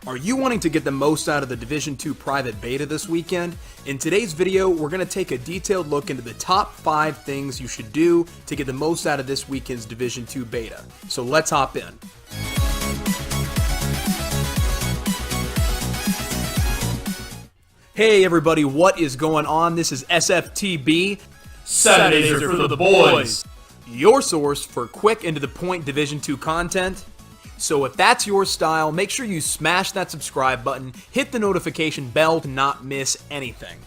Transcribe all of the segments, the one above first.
Are you wanting to get the most out of the Division 2 private beta this weekend? In today's video, we're going to take a detailed look into the top 5 things you should do to get the most out of this weekend's Division 2 beta. So let's hop in. Hey everybody, what is going on? This is SFTB. Saturdays are for the boys. Your source for quick and to the point Division 2 content. So if that's your style, make sure you smash that subscribe button, hit the notification bell to not miss anything.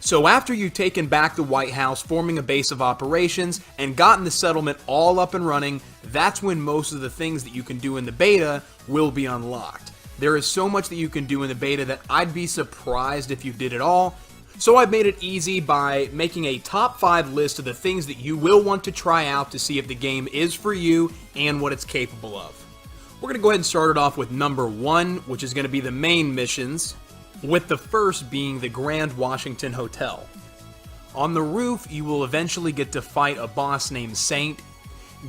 So after you've taken back the White House, forming a base of operations, and gotten the settlement all up and running, that's when most of the things that you can do in the beta will be unlocked. There is so much that you can do in the beta that I'd be surprised if you did it all. So I've made it easy by making a top 5 list of the things that you will want to try out to see if the game is for you and what it's capable of. We're going to go ahead and start it off with number 1, which is going to be the main missions, with the first being the Grand Washington Hotel. On the roof, you will eventually get to fight a boss named Saint.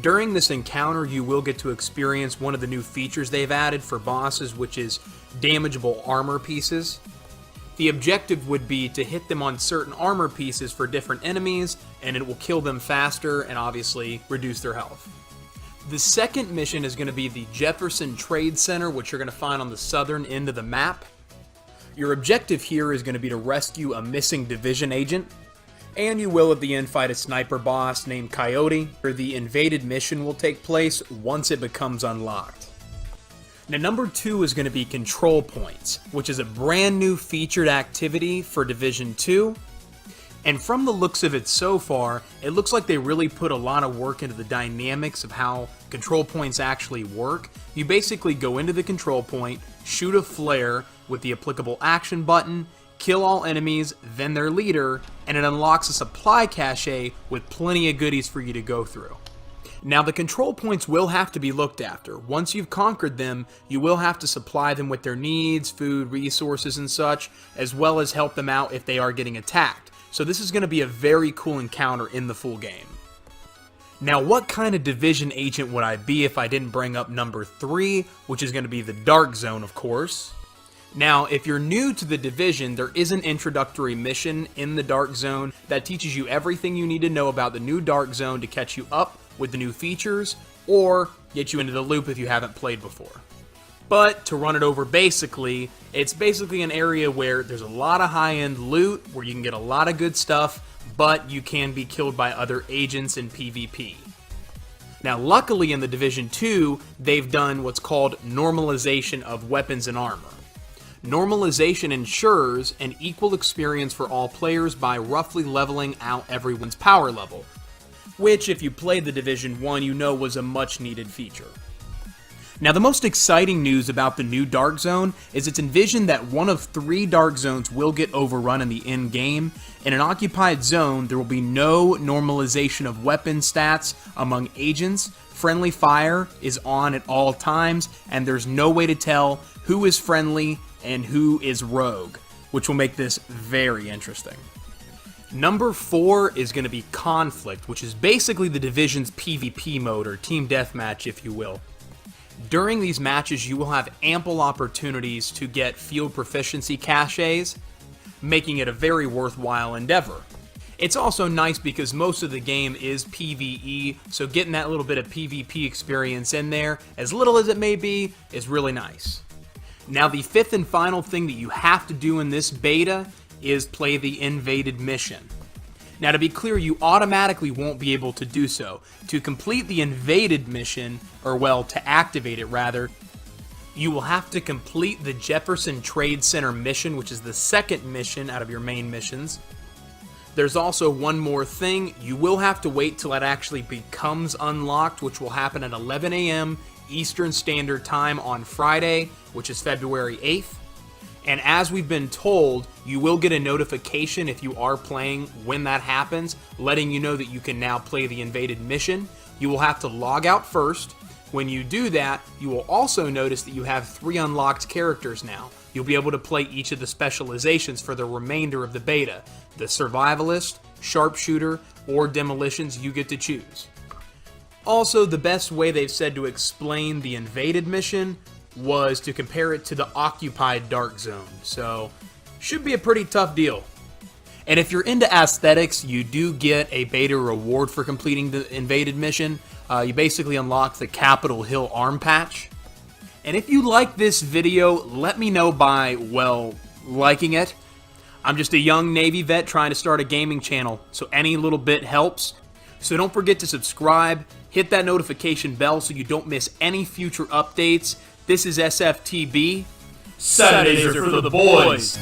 During this encounter, you will get to experience one of the new features they've added for bosses, which is damageable armor pieces. The objective would be to hit them on certain armor pieces for different enemies, and it will kill them faster and obviously reduce their health. The second mission is going to be the Jefferson Trade Center, which you're going to find on the southern end of the map. Your objective here is going to be to rescue a missing division agent, and you will at the end fight a sniper boss named Coyote, where the invaded mission will take place once it becomes unlocked. Now number 2 is going to be Control Points, which is a brand new featured activity for Division 2. And from the looks of it so far, it looks like they really put a lot of work into the dynamics of how control points actually work. You basically go into the control point, shoot a flare with the applicable action button, kill all enemies, then their leader, and it unlocks a supply cache with plenty of goodies for you to go through. Now the control points will have to be looked after. Once you've conquered them, you will have to supply them with their needs, food, resources, and such, as well as help them out if they are getting attacked. So this is going to be a very cool encounter in the full game. Now what kind of division agent would I be if I didn't bring up number 3, which is going to be the Dark Zone, of course. Now if you're new to the division, there is an introductory mission in the Dark Zone that teaches you everything you need to know about the new Dark Zone to catch you up with the new features, or get you into the loop if you haven't played before. But to run it over basically, it's basically an area where there's a lot of high-end loot, where you can get a lot of good stuff, but you can be killed by other agents in PvP. Now luckily in the Division 2, they've done what's called normalization of weapons and armor. Normalization ensures an equal experience for all players by roughly leveling out everyone's power level, which if you played the Division 1 you know was a much needed feature. Now the most exciting news about the new Dark Zone is it's envisioned that one of 3 Dark Zones will get overrun in the end game. In an occupied zone, there will be no normalization of weapon stats among agents, friendly fire is on at all times, and there's no way to tell who is friendly and who is rogue, which will make this very interesting. Number 4 is going to be Conflict, which is basically the Division's PvP mode, or Team Deathmatch if you will. During these matches, you will have ample opportunities to get field proficiency caches, making it a very worthwhile endeavor. It's also nice because most of the game is PvE, so getting that little bit of PvP experience in there, as little as it may be, is really nice. Now the 5th and final thing that you have to do in this beta is play the invaded mission. Now to be clear, you automatically won't be able to do so. To complete the invaded mission, or well, to activate it rather, you will have to complete the Jefferson Trade Center mission, which is the second mission out of your main missions. There's also one more thing. You will have to wait till it actually becomes unlocked, which will happen at 11 a.m. Eastern Standard Time on Friday, which is February 8th. And as we've been told, you will get a notification if you are playing when that happens, letting you know that you can now play the invaded mission. You will have to log out first. When you do that, you will also notice that you have 3 unlocked characters now. You'll be able to play each of the specializations for the remainder of the beta. The Survivalist, Sharpshooter, or Demolitions, you get to choose. Also, the best way they've said to explain the invaded mission was to compare it to the occupied dark zone. So, should be a pretty tough deal. And if you're into aesthetics, you do get a beta reward for completing the invaded mission. You basically unlock the Capitol Hill arm patch. And if you like this video, let me know by, well, liking it. I'm just a young Navy vet trying to start a gaming channel, so any little bit helps. So don't forget to subscribe, hit that notification bell so you don't miss any future updates. This is SFTB. Saturdays are for the boys.